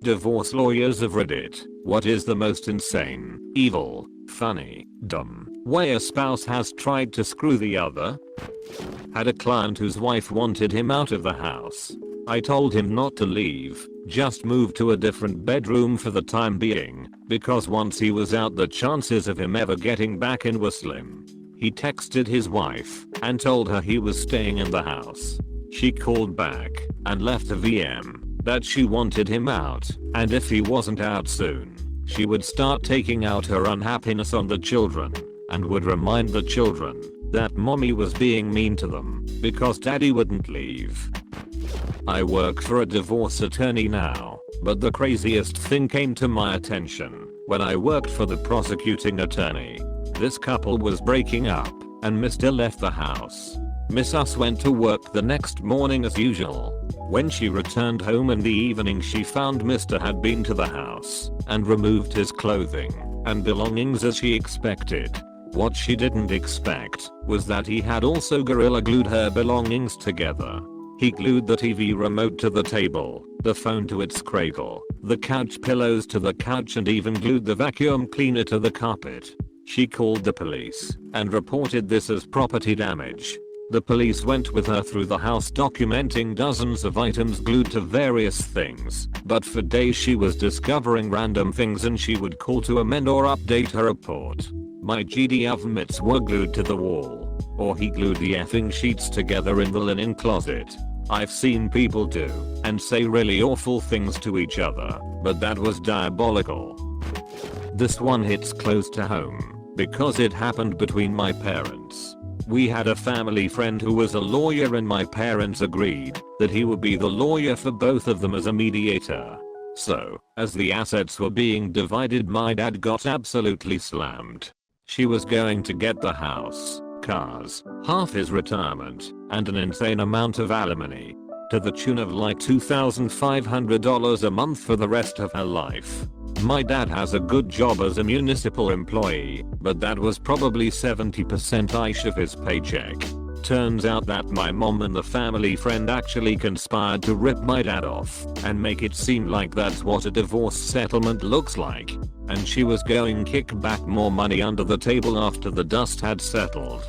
divorce lawyers of Reddit. What is the most insane, evil, funny, dumb way a spouse has tried to screw the other? Had a client whose wife wanted him out of the house. I told him not to leave, just move to a different bedroom for the time being, because once he was out the chances of him ever getting back in were slim. He texted his wife and told her he was staying in the house. She called back and left a VM that she wanted him out, and if he wasn't out soon, she would start taking out her unhappiness on the children and would remind the children that mommy was being mean to them because daddy wouldn't leave. I work for a divorce attorney now, but the craziest thing came to my attention when I worked for the prosecuting attorney. This couple was breaking up and Mr. left the house. Miss Us went to work the next morning as usual. When she returned home in the evening, she found Mr. had been to the house and removed his clothing and belongings as she expected. What she didn't expect was that he had also gorilla glued her belongings together. He glued the TV remote to the table, the phone to its cradle, the couch pillows to the couch, and even glued the vacuum cleaner to the carpet. She called the police and reported this as property damage. The police went with her through the house documenting dozens of items glued to various things, but for days she was discovering random things and she would call to amend or update her report. My GD oven mitts were glued to the wall, or he glued the effing sheets together in the linen closet. I've seen people do and say really awful things to each other, but that was diabolical. This one hits close to home because it happened between my parents. We had a family friend who was a lawyer and my parents agreed that he would be the lawyer for both of them as a mediator. So, as the assets were being divided, my dad got absolutely slammed. She was going to get the house, cars, half his retirement, and an insane amount of alimony, to the tune of like $2,500 a month for the rest of her life. My dad has a good job as a municipal employee, but that was probably 70% ish of his paycheck. Turns out that my mom and the family friend actually conspired to rip my dad off and make it seem like that's what a divorce settlement looks like, and she was going to kick back more money under the table after the dust had settled.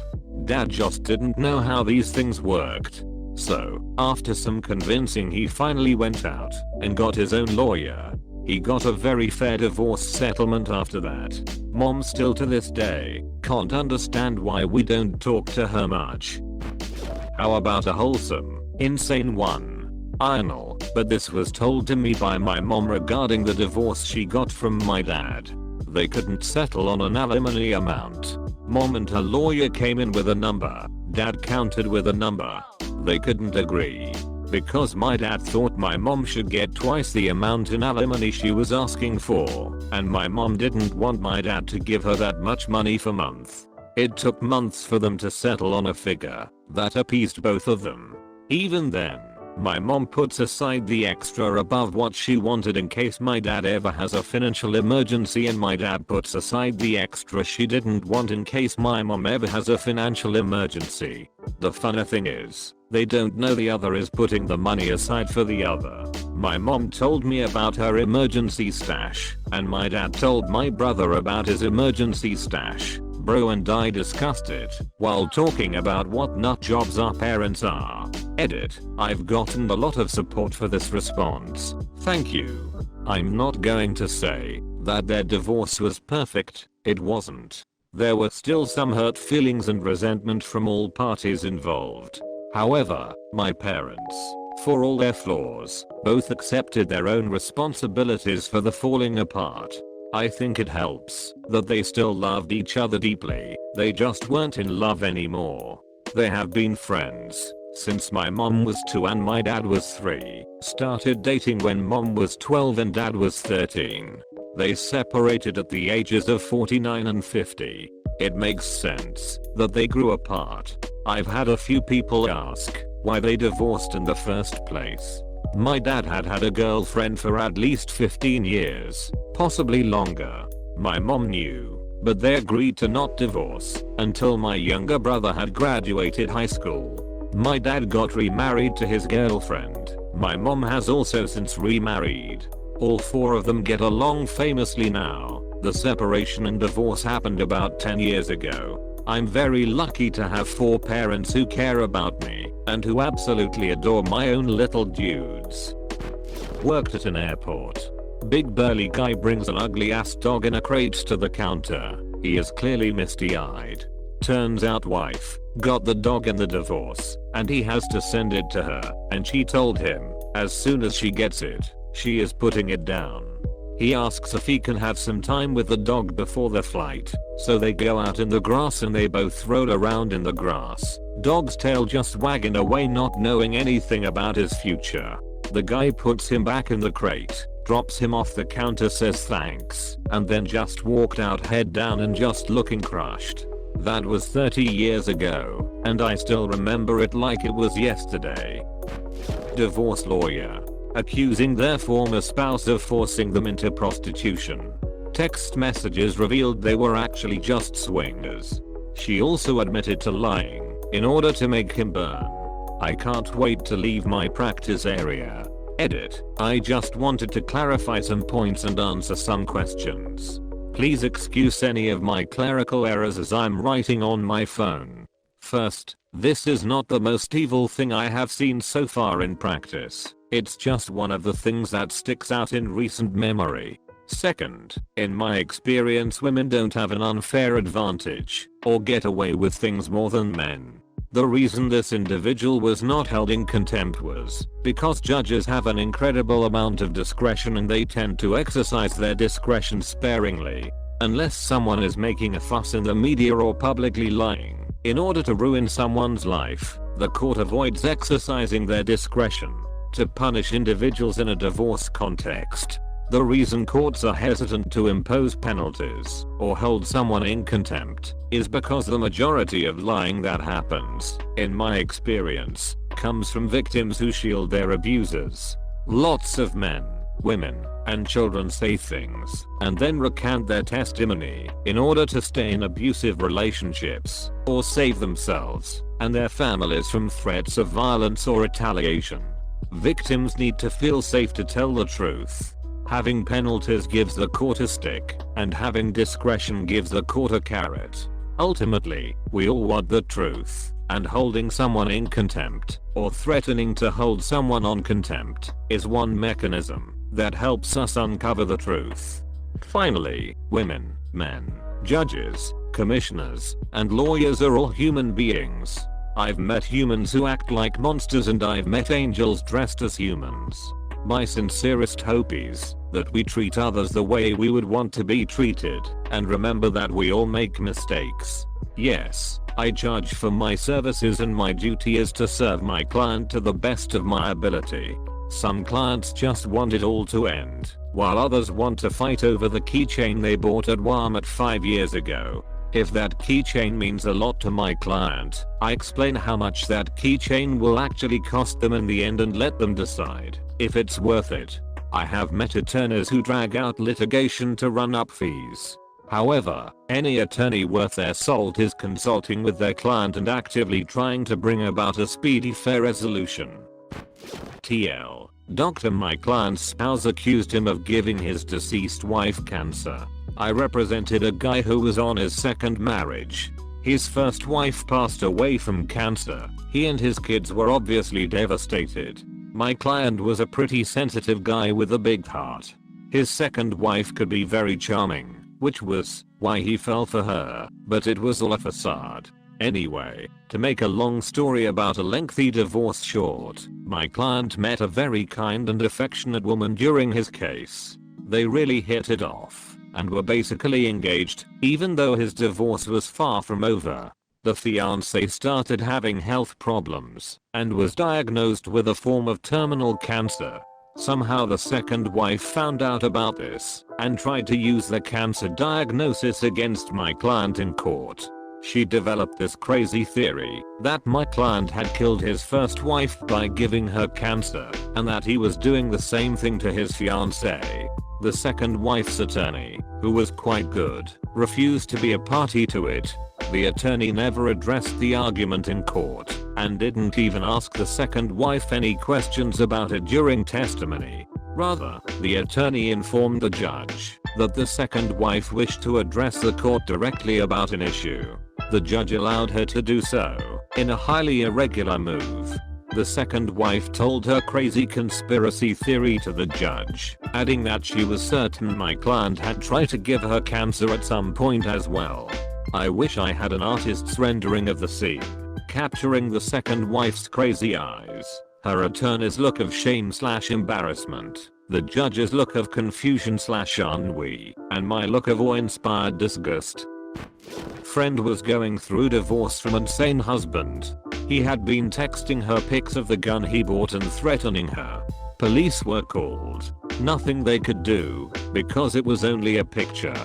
Dad just didn't know how these things worked. So, after some convincing, he finally went out and got his own lawyer. He got a very fair divorce settlement after that. Mom still to this day can't understand why we don't talk to her much. How about a wholesome, insane one? I know, but this was told to me by my mom regarding the divorce she got from my dad. They couldn't settle on an alimony amount. Mom and her lawyer came in with a number. Dad countered with a number. They couldn't agree, because my dad thought my mom should get twice the amount in alimony she was asking for, and my mom didn't want my dad to give her that much money for months. It took months for them to settle on a figure that appeased both of them. Even then, my mom puts aside the extra above what she wanted in case my dad ever has a financial emergency, and my dad puts aside the extra she didn't want in case my mom ever has a financial emergency. The funny thing is, they don't know the other is putting the money aside for the other. My mom told me about her emergency stash, and my dad told my brother about his emergency stash. Bro and I discussed it while talking about what nut jobs our parents are. Edit. I've gotten a lot of support for this response. Thank you. I'm not going to say that their divorce was perfect. It wasn't. There were still some hurt feelings and resentment from all parties involved. However, my parents, for all their flaws, both accepted their own responsibilities for the falling apart. I think it helps that they still loved each other deeply. They just weren't in love anymore. They have been friends since my mom was 2 and my dad was 3. Started dating when mom was 12 and dad was 13. They separated at the ages of 49 and 50. It makes sense that they grew apart. I've had a few people ask why they divorced in the first place. My dad had had a girlfriend for at least 15 years, possibly longer. My mom knew, but they agreed to not divorce until my younger brother had graduated high school. My dad got remarried to his girlfriend. My mom has also since remarried. All 4 of them get along famously now. The separation and divorce happened about 10 years ago. I'm very lucky to have 4 parents who care about me and who absolutely adore my own little dudes. Worked at an airport. Big burly guy brings an ugly ass dog in a crate to the counter. He is clearly misty-eyed. Turns out wife got the dog in the divorce and he has to send it to her, and she told him as soon as she gets it, she is putting it down. He asks if he can have some time with the dog before the flight, so they go out in the grass and they both roll around in the grass, dog's tail just wagging away, not knowing anything about his future. The guy puts him back in the crate, drops him off the counter, says thanks, and then just walked out head down and just looking crushed. That was 30 years ago, and I still remember it like it was yesterday. Divorce lawyer accusing their former spouse of forcing them into prostitution. Text messages revealed they were actually just swingers. She also admitted to lying in order to make him burn. I can't wait to leave my practice area. Edit. I just wanted to clarify some points and answer some questions. Please excuse any of my clerical errors as I'm writing on my phone. First, this is not the most evil thing I have seen so far in practice. It's just one of the things that sticks out in recent memory. Second, in my experience, women don't have an unfair advantage or get away with things more than men. The reason this individual was not held in contempt was because judges have an incredible amount of discretion and they tend to exercise their discretion sparingly. Unless someone is making a fuss in the media or publicly lying in order to ruin someone's life, the court avoids exercising their discretion to punish individuals in a divorce context. The reason courts are hesitant to impose penalties or hold someone in contempt is because the majority of lying that happens, in my experience, comes from victims who shield their abusers. Lots of men, women, and children say things and then recant their testimony in order to stay in abusive relationships or save themselves and their families from threats of violence or retaliation. Victims need to feel safe to tell the truth. Having penalties gives the court a stick, and having discretion gives the court a carrot. Ultimately, we all want the truth, and holding someone in contempt, or threatening to hold someone on contempt, is one mechanism that helps us uncover the truth. Finally, women, men, judges, commissioners, and lawyers are all human beings. I've met humans who act like monsters and I've met angels dressed as humans. My sincerest hope is that we treat others the way we would want to be treated, and remember that we all make mistakes. Yes, I charge for my services and my duty is to serve my client to the best of my ability. Some clients just want it all to end, while others want to fight over the keychain they bought at Walmart 5 years ago. If that keychain means a lot to my client, I explain how much that keychain will actually cost them in the end and let them decide if it's worth it. I have met attorneys who drag out litigation to run up fees. However, any attorney worth their salt is consulting with their client and actively trying to bring about a speedy, fair resolution. TL. Doctor, my client's spouse accused him of giving his deceased wife cancer. I represented a guy who was on his second marriage. His first wife passed away from cancer. He and his kids were obviously devastated. My client was a pretty sensitive guy with a big heart. His second wife could be very charming, which was why he fell for her, but it was all a facade. Anyway, to make a long story about a lengthy divorce short, my client met a very kind and affectionate woman during his case. They really hit it off and were basically engaged, even though his divorce was far from over. The fiancé started having health problems and was diagnosed with a form of terminal cancer. Somehow the second wife found out about this and tried to use the cancer diagnosis against my client in court. She developed this crazy theory that my client had killed his first wife by giving her cancer and that he was doing the same thing to his fiancée. The second wife's attorney, who was quite good, refused to be a party to it. The attorney never addressed the argument in court and didn't even ask the second wife any questions about it during testimony. Rather, the attorney informed the judge that the second wife wished to address the court directly about an issue. The judge allowed her to do so, in a highly irregular move. The second wife told her crazy conspiracy theory to the judge, adding that she was certain my client had tried to give her cancer at some point as well. I wish I had an artist's rendering of the scene, capturing the second wife's crazy eyes, her attorney's look of shame/embarrassment, the judge's look of confusion/ennui, and my look of awe-inspired disgust. Friend was going through divorce from insane husband. He had been texting her pics of the gun he bought and threatening her. Police were called. Nothing they could do, because it was only a picture.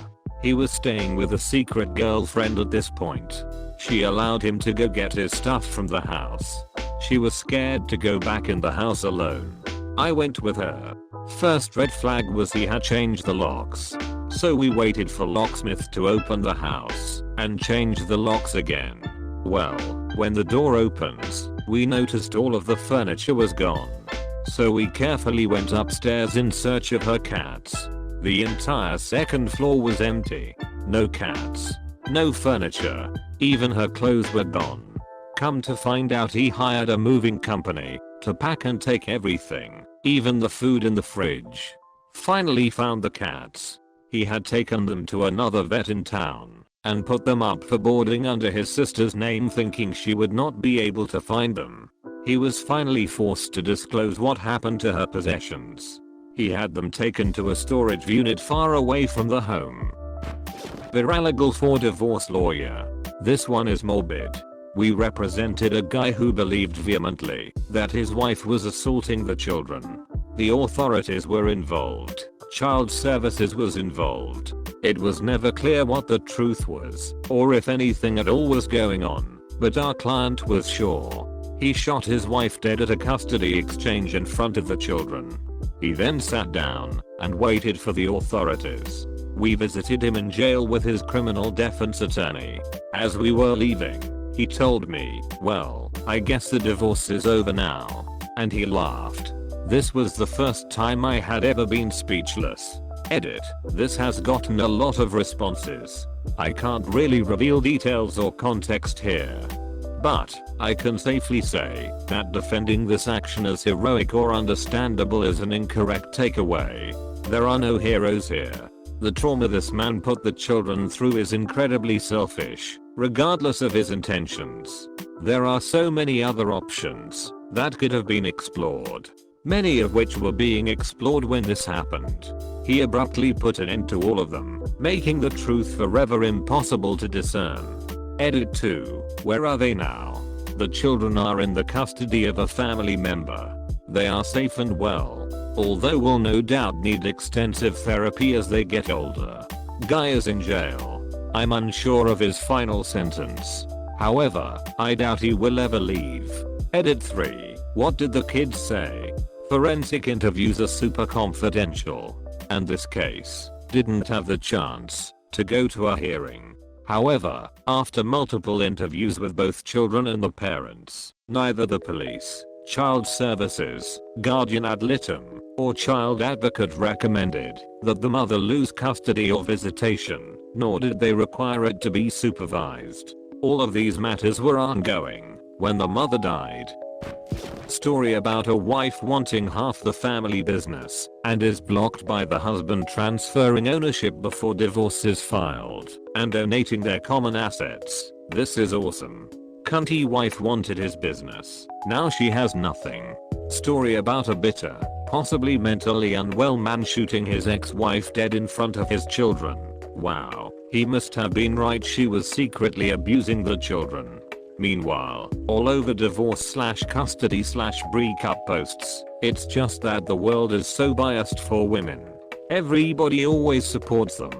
He was staying with a secret girlfriend at this point. She allowed him to go get his stuff from the house. She was scared to go back in the house alone. I went with her. First red flag was he had changed the locks. So we waited for locksmith to open the house and change the locks again. Well, when the door opens, we noticed all of the furniture was gone. So we carefully went upstairs in search of her cats. The entire second floor was empty. No cats. No furniture. Even her clothes were gone. Come to find out, he hired a moving company to pack and take everything, even the food in the fridge. Finally found the cats. He had taken them to another vet in town and put them up for boarding under his sister's name, thinking she would not be able to find them. He was finally forced to disclose what happened to her possessions. He had them taken to a storage unit far away from the home. Paralegal for divorce lawyer. This one is morbid. We represented a guy who believed vehemently that his wife was assaulting the children. The authorities were involved. Child services was involved. It was never clear what the truth was, or if anything at all was going on, but our client was sure. He shot his wife dead at a custody exchange in front of the children. He then sat down and waited for the authorities. We visited him in jail with his criminal defense attorney. As we were leaving, he told me, "Well, I guess the divorce is over now." And he laughed. This was the first time I had ever been speechless. Edit. This has gotten a lot of responses. I can't really reveal details or context here. But I can safely say that defending this action as heroic or understandable is an incorrect takeaway. There are no heroes here. The trauma this man put the children through is incredibly selfish, regardless of his intentions. There are so many other options that could have been explored, many of which were being explored when this happened. He abruptly put an end to all of them, making the truth forever impossible to discern. Edit 2. Where are they now? The children are in the custody of a family member. They are safe and well, although will no doubt need extensive therapy as they get older. Guy is in jail. I'm unsure of his final sentence. However, I doubt he will ever leave. Edit 3. What did the kids say? Forensic interviews are super confidential, and this case didn't have the chance to go to a hearing. However, after multiple interviews with both children and the parents, neither the police, child services, guardian ad litem, or child advocate recommended that the mother lose custody or visitation, nor did they require it to be supervised. All of these matters were ongoing when the mother died. Story about a wife wanting half the family business and is blocked by the husband transferring ownership before divorce is filed and donating their common assets. This is awesome. Cunty wife wanted his business. Now she has nothing. Story about a bitter, possibly mentally unwell man shooting his ex-wife dead in front of his children. Wow, he must have been right, she was secretly abusing the children. Meanwhile, all over divorce/custody/breakup posts, it's just that the world is so biased for women. Everybody always supports them.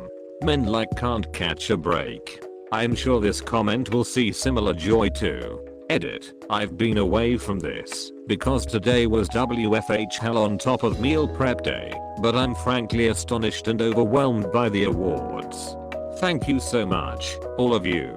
Men like can't catch a break. I'm sure this comment will see similar joy too. Edit. I've been away from this because today was WFH hell on top of meal prep day, but I'm frankly astonished and overwhelmed by the awards. Thank you so much, all of you.